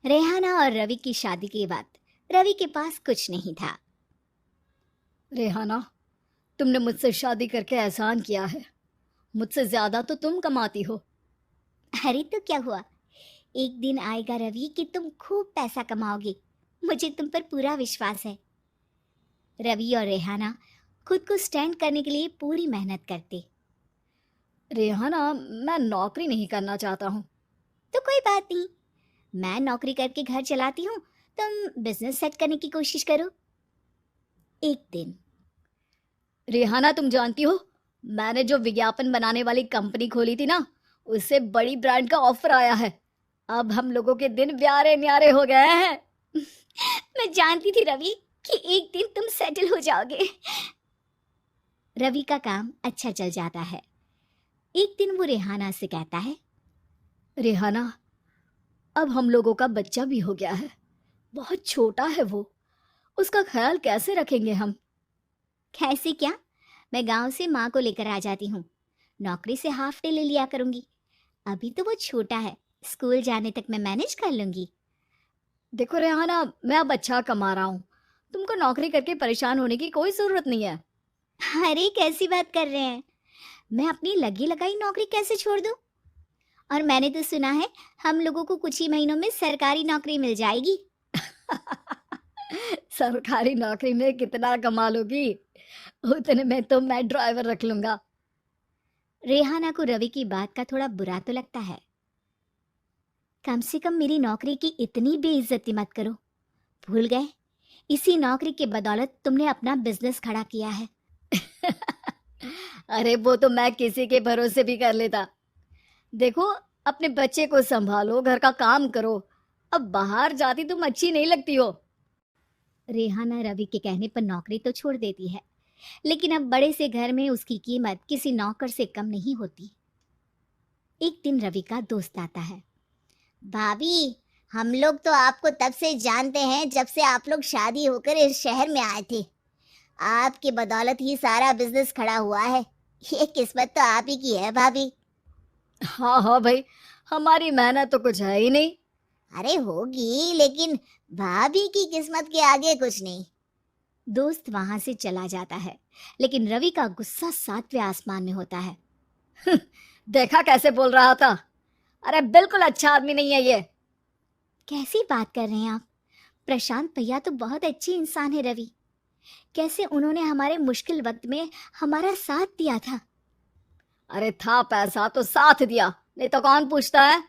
रेहाना और रवि की शादी के बाद रवि के पास कुछ नहीं था। रेहाना, तुमने मुझसे शादी करके एहसान किया है। मुझसे ज्यादा तो तुम कमाती हो। अरे तो क्या हुआ, एक दिन आएगा रवि कि तुम खूब पैसा कमाओगे। मुझे तुम पर पूरा विश्वास है। रवि और रेहाना खुद को स्टैंड करने के लिए पूरी मेहनत करते। रेहाना, मैं नौकरी नहीं करना चाहता हूँ। तो कोई बात नहीं, मैं नौकरी करके घर चलाती हूँ, तुम बिजनेस सेट करने की कोशिश करो। एक दिन रेहाना, तुम जानती हो, मैंने जो विज्ञापन बनाने वाली कंपनी खोली थी ना, उससे बड़ी ब्रांड का ऑफर आया है। अब हम लोगों के दिन प्यारे न्यारे हो गए हैं। मैं जानती थी रवि कि एक दिन तुम सेटल हो जाओगे। रवि का काम अच्छा चल जाता है। एक दिन वो रेहाना से कहता है, रेहाना, अब हम लोगों का बच्चा भी हो गया है। बहुत छोटा है वो। उसका ख्याल कैसे रखेंगे हम? कैसे क्या, मैं गांव से माँ को लेकर आ जाती हूँ। नौकरी से हाफ डे ले लिया करूंगी। अभी तो वो छोटा है, स्कूल जाने तक मैं मैनेज कर लूंगी। देखो रेहाना, मैं अब अच्छा कमा रहा हूँ। तुमको नौकरी करके परेशान होने की कोई जरूरत नहीं है। अरे कैसी बात कर रहे हैं, मैं अपनी लगी लगाई नौकरी कैसे छोड़ दूं? और मैंने तो सुना है हम लोगों को कुछ ही महीनों में सरकारी नौकरी मिल जाएगी। सरकारी नौकरी में कितना कमा लोगी? उतने में तो मैं ड्राइवर रख लूंगा। रेहाना को रवि की बात का थोड़ा बुरा तो लगता है। कम से कम मेरी नौकरी की इतनी बेइज्जती मत करो। भूल गए, इसी नौकरी के बदौलत तुमने अपना बिजनेस खड़ा किया है। अरे वो तो मैं किसी के भरोसे भी कर लेता। देखो, अपने बच्चे को संभालो, घर का काम करो। अब बाहर जाती तुम अच्छी नहीं लगती हो। रेहाना रवि के कहने पर नौकरी तो छोड़ देती है, लेकिन अब बड़े से घर में उसकी कीमत किसी नौकर से कम नहीं होती। एक दिन रवि का दोस्त आता है। भाभी, हम लोग तो आपको तब से जानते हैं जब से आप लोग शादी होकर इस शहर में आए थे। आपकी बदौलत ही सारा बिजनेस खड़ा हुआ है। ये किस्मत तो आप ही की है भाभी। हाँ हाँ भाई, हमारी मेहनत तो कुछ है ही नहीं। अरे होगी, लेकिन भाभी की किस्मत के आगे कुछ नहीं। दोस्त वहां से चला जाता है, लेकिन रवि का गुस्सा सातवें आसमान में होता है। देखा कैसे बोल रहा था? अरे बिल्कुल अच्छा आदमी नहीं है ये। कैसी बात कर रहे हैं आप? प्रशांत भैया तो बहुत अच्छे इंसान है रवि। कैसे उन्होंने हमारे मुश्किल वक्त में हमारा साथ दिया था। अरे था पैसा तो साथ दिया, नहीं तो कौन पूछता है?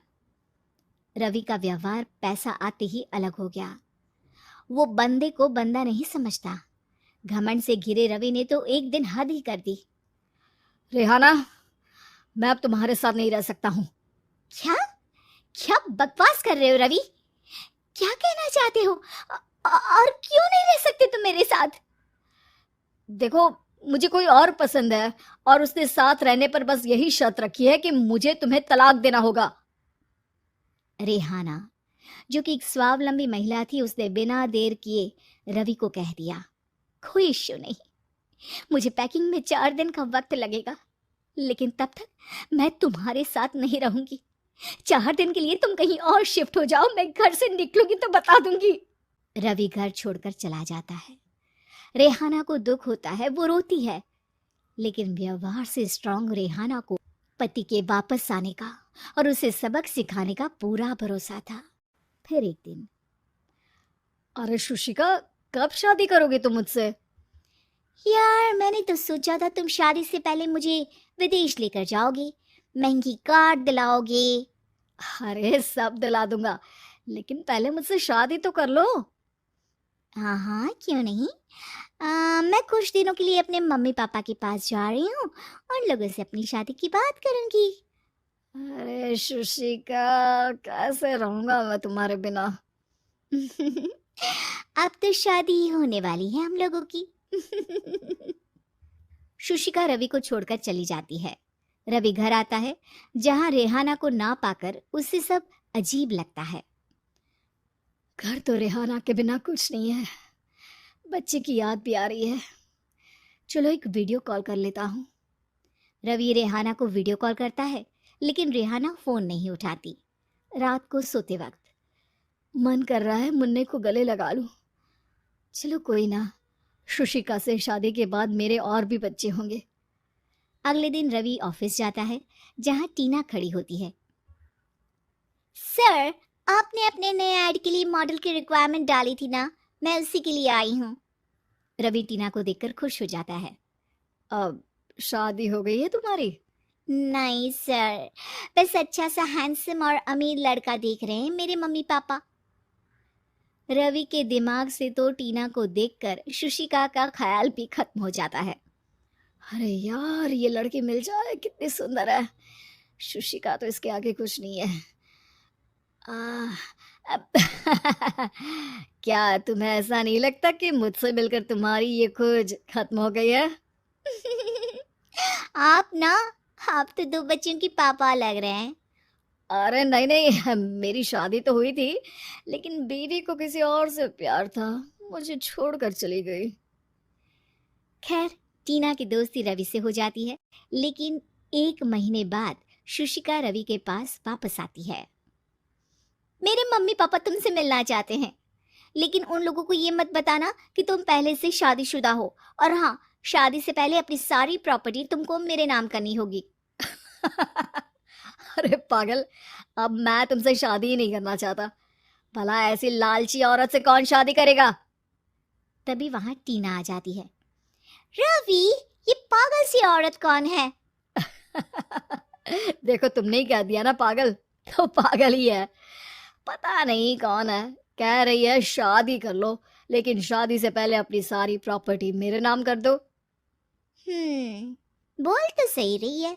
रवि का व्यवहार पैसा आते ही अलग हो गया। वो बंदे को बंदा नहीं समझता। घमंड से घिरे रवि ने तो एक दिन हद ही कर दी। रेहाना, मैं अब तुम्हारे साथ नहीं रह सकता हूँ। क्या क्या बकवास कर रहे हो रवि? क्या कहना चाहते हो? और क्यों नहीं रह सकते तुम मेरे साथ? देखो, मुझे कोई और पसंद है, और उसके साथ रहने पर बस यही शर्त रखी है कि मुझे तुम्हें तलाक देना होगा। रेहाना, जो कि एक स्वावलंबी महिला थी, उसने बिना देर किए रवि को कह दिया, कोई इश्यू नहीं, मुझे पैकिंग में 4 दिन का वक्त लगेगा, लेकिन तब तक मैं तुम्हारे साथ नहीं रहूंगी। 4 दिन के लिए तुम कहीं और शिफ्ट हो जाओ, मैं घर से निकलूंगी तो बता दूंगी। रवि घर छोड़कर चला जाता है। रेहाना को दुख होता है, वो रोती है, लेकिन व्यवहार से स्ट्रांग रेहाना को पति के वापस आने का और उसे सबक सिखाने का पूरा भरोसा था। फिर एक दिन, अरे शुशिका, कब शादी करोगे तुम मुझसे? यार मैंने तो सोचा था तुम शादी से पहले मुझे विदेश लेकर जाओगे, महंगी कार दिलाओगे। अरे सब दिला दूंगा, लेकिन पहले मुझसे शादी तो कर लो। हाँ हाँ, क्यों नहीं। मैं कुछ दिनों के लिए अपने मम्मी पापा के पास जा रही हूँ और लोगों से अपनी शादी की बात करूंगी। अरे शुशिका, कैसे रहूंगा मैं तुम्हारे बिना? अब तो शादी ही होने वाली है हम लोगों की। शुशिका रवि को छोड़कर चली जाती है। रवि घर आता है, जहां रेहाना को ना पाकर उसे सब अजीब लगता है। घर तो रेहाना के बिना कुछ नहीं है। बच्चे की याद भी आ रही है। चलो एक वीडियो कॉल कर लेता हूँ। रवि रेहाना को वीडियो कॉल करता है, लेकिन रेहाना फोन नहीं उठाती। रात को सोते वक्त मन कर रहा है मुन्ने को गले लगा लूं। चलो कोई ना, शुशिका से शादी के बाद मेरे और भी बच्चे होंगे। अगले दिन रवि ऑफिस जाता है, जहां टीना खड़ी होती है। सर, आपने अपने नए ऐड के लिए मॉडल की रिक्वायरमेंट डाली थी ना, मैं उसी के लिए आई हूँ। रवि टीना को देखकर खुश हो जाता है। अब शादी हो गई है तुम्हारी? नहीं सर, बस अच्छा सा हैंडसम और अमीर लड़का देख रहे हैं मेरे मम्मी पापा। रवि के दिमाग से तो टीना को देखकर शुशिका का ख्याल भी खत्म हो जाता है। अरे यार, ये लड़की मिल जाए कितनी सुंदर है। शुशिका तो इसके आगे कुछ नहीं है। अब क्या तुम्हें ऐसा नहीं लगता कि मुझसे मिलकर तुम्हारी ये खोज खत्म हो गई है? आप ना, आप तो 2 बच्चों की पापा लग रहे हैं। अरे नहीं नहीं, मेरी शादी तो हुई थी, लेकिन बीवी को किसी और से प्यार था, मुझे छोड़कर चली गई। खैर, टीना की दोस्ती रवि से हो जाती है, लेकिन 1 महीने बाद शुशिका रवि के पास वापस आती है। मेरे मम्मी पापा तुमसे मिलना चाहते हैं, लेकिन उन लोगों को ये मत बताना कि तुम पहले से शादीशुदा हो, और हाँ, शादी से पहले अपनी सारी प्रॉपर्टी तुमको मेरे नाम करनी होगी। अरे पागल, अब मैं तुमसे शादी ही नहीं करना चाहता। भला ऐसी लालची औरत से कौन शादी करेगा? तभी वहां टीना आ जाती है। रवि, ये पागल सी औरत कौन है? देखो, तुमने ही कह दिया ना पागल, तो पागल ही है। पता नहीं कौन है, कह रही है शादी कर लो, लेकिन शादी से पहले अपनी सारी प्रॉपर्टी मेरे नाम कर दो। बोल तो सही रही है।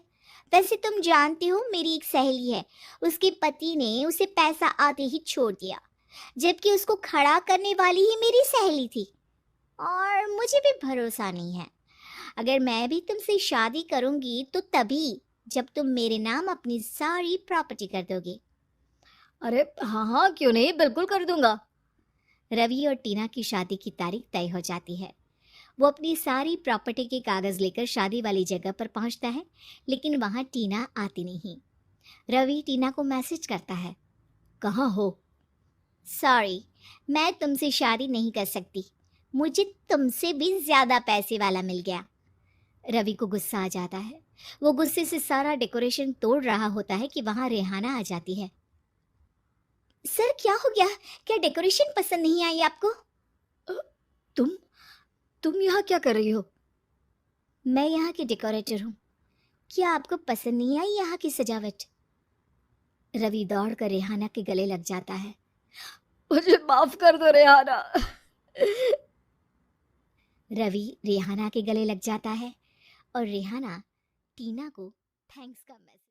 वैसे तुम जानती हो, मेरी एक सहेली है, उसके पति ने उसे पैसा आते ही छोड़ दिया, जबकि उसको खड़ा करने वाली ही मेरी सहेली थी। और मुझे भी भरोसा नहीं है। अगर मैं भी तुमसे शादी करूंगी तो तभी जब तुम मेरे नाम अपनी सारी प्रॉपर्टी कर दोगे। अरे हाँ हाँ, क्यों नहीं, बिल्कुल कर दूंगा। रवि और टीना की शादी की तारीख तय हो जाती है। वो अपनी सारी प्रॉपर्टी के कागज लेकर शादी वाली जगह पर पहुंचता है, लेकिन वहां टीना आती नहीं। रवि टीना को मैसेज करता है। कहाँ हो? सॉरी, मैं तुमसे शादी नहीं कर सकती, मुझे तुमसे भी ज्यादा पैसे वाला मिल गया। रवि को गुस्सा आ जाता है। वो गुस्से से सारा डेकोरेशन तोड़ रहा होता है कि वहां रेहाना आ जाती है। सर, क्या हो गया? क्या डेकोरेशन पसंद नहीं आई आपको? अ, तुम यहाँ क्या कर रही हो? मैं यहाँ की डेकोरेटर हूँ। क्या आपको पसंद नहीं आई यहाँ की सजावट? रवि दौड़कर रेहाना के गले लग जाता है। मुझे माफ कर दो रेहाना। रवि रेहाना के गले लग जाता है और रेहाना टीना को थैंक्स का मैसेज